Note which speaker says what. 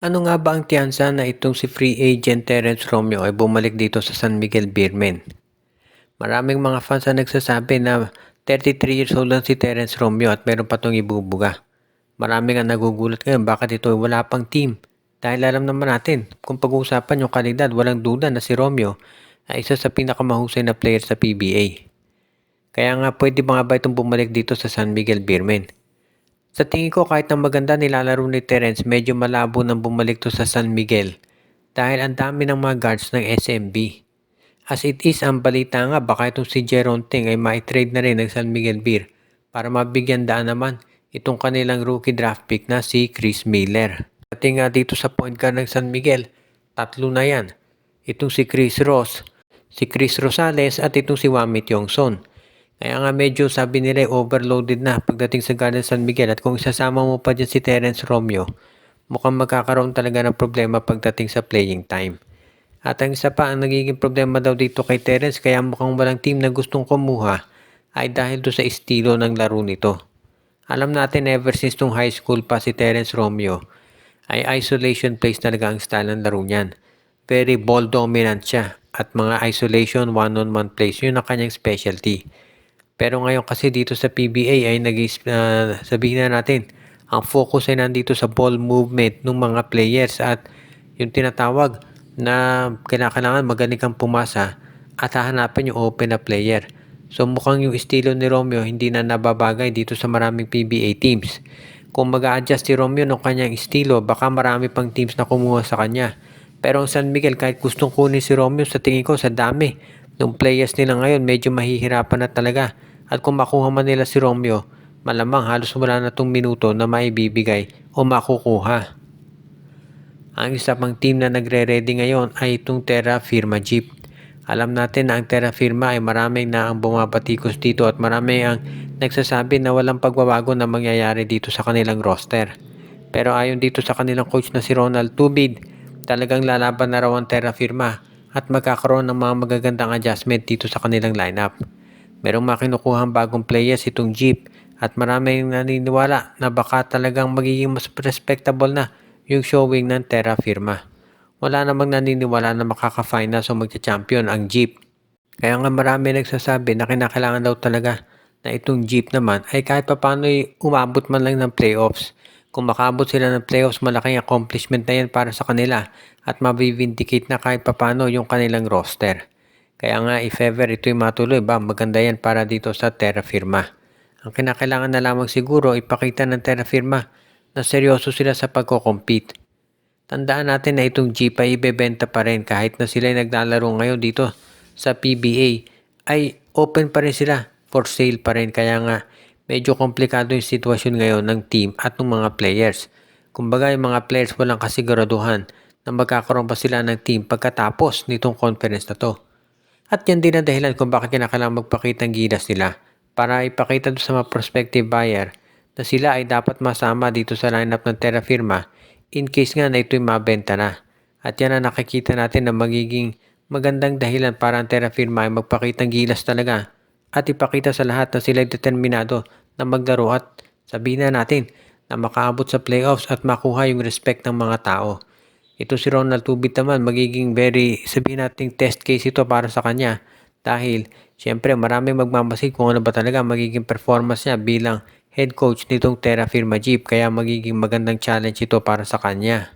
Speaker 1: Ano nga ba ang tiyansa na itong si free agent Terence Romeo ay bumalik dito sa San Miguel Beermen? Maraming mga fans ang nagsasabi na 33 years old lang si Terence Romeo at meron pa itong ibubuga. Maraming ang nagugulat ngayon bakit ito ay wala pang team. Dahil alam naman natin, kung pag-uusapan yung kalidad, walang duda na si Romeo ay isa sa pinakamahusay na player sa PBA. Kaya nga pwede ba nga ba itong bumalik dito sa San Miguel Beermen? Sa tingin ko kahit na maganda nilalaro ni Terence, medyo malabo nang bumalik to sa San Miguel dahil ang dami ng mga guards ng SMB. As it is, ang balita nga baka itong si Jeron Ting ay ma-trade na rin ng San Miguel Beer para mabigyan daan naman itong kanilang rookie draft pick na si Chris Miller. Pati nga dito sa point guard ng San Miguel, tatlo na yan. Itong si Chris Ross, si Chris Rosales at itong si Wamit Yongson. Kaya nga medyo sabi nila overloaded na pagdating sa Garden San Miguel at kung isasama mo pa dyan si Terence Romeo, mukhang magkakaroon talaga ng problema pagdating sa playing time. At ang isa pa, ang nagiging problema daw dito kay Terence kaya mukhang walang team na gustong kumuha ay dahil do sa estilo ng laro nito. Alam natin ever since nung high school pa si Terence Romeo ay isolation plays talaga ang style ng laro niyan. Very ball dominant siya at mga isolation one-on-one plays yun ang kanyang specialty. Pero ngayon kasi dito sa PBA ay sabihin na natin, ang focus ay nandito sa ball movement ng mga players at yung tinatawag na kailangan magaling kang pumasa at hahanapin yung open na player. So mukhang yung estilo ni Romeo hindi na nababagay dito sa maraming PBA teams. Kung mag-a-adjust si Romeo ng kanyang estilo, baka marami pang teams na kumuha sa kanya. Pero ang San Miguel kahit gustong kunin si Romeo, sa tingin ko sa dami ng players nila ngayon medyo mahihirapan na talaga. At kung makuha man nila si Romeo, malamang halos wala na itong minuto na maibibigay o makukuha. Ang isa pang team na nagre-ready ngayon ay itong Terra Firma Jeep. Alam natin na ang Terra Firma ay maraming na ang bumabatikos dito at marami ang nagsasabi na walang pagbabago na mangyayari dito sa kanilang roster. Pero ayon dito sa kanilang coach na si Ronald Tubid, talagang lalaban na raw ang Terra Firma at magkakaroon ng mga magagandang adjustment dito sa kanilang lineup. Merong makinukuhang bagong players itong Jeep at maraming naniniwala na baka talagang magiging mas respectable na yung showing ng Terra Firma. Wala namang naniniwala na makaka-finals o magcha-champion ang Jeep. Kaya nga marami nagsasabi na kinakailangan daw talaga na itong Jeep naman ay kahit papano umabot man lang ng playoffs. Kung makaabot sila ng playoffs, malaking accomplishment na yan para sa kanila at mabivindicate na kahit papano yung kanilang roster. Kaya nga if ever ito'y matuloy ba, maganda yan para dito sa Terra Firma. Ang kinakailangan na lamang siguro ipakita ng Terra Firma na seryoso sila sa pagko-compete. Tandaan natin na itong Jeep ay ibebenta pa rin kahit na sila ay naglalaro ngayon dito sa PBA ay open pa rin sila, for sale pa rin. Kaya nga medyo komplikado yung sitwasyon ngayon ng team at ng mga players. Kumbaga yung mga players walang kasiguraduhan na magkakaroon pa sila ng team pagkatapos nitong conference na to. At yan din ang dahilan kung bakit kinakailangan magpakita ng gilas nila para ipakita doon sa mga prospective buyer na sila ay dapat masama dito sa lineup ng Terra Firma in case nga na ito'y mabenta na. At yan ang nakikita natin na magiging magandang dahilan para ang Terra Firma ay magpakita ng gilas talaga at ipakita sa lahat na sila ay determinado na maglaro at sabihin na natin na makaabot sa playoffs at makuha yung respect ng mga tao. Ito si Ronald Tubit naman magiging very sabihin nating test case ito para sa kanya dahil siyempre marami magmamasid kung ano ba talaga magiging performance niya bilang head coach nitong Terra Firma Jeep kaya magiging magandang challenge ito para sa kanya.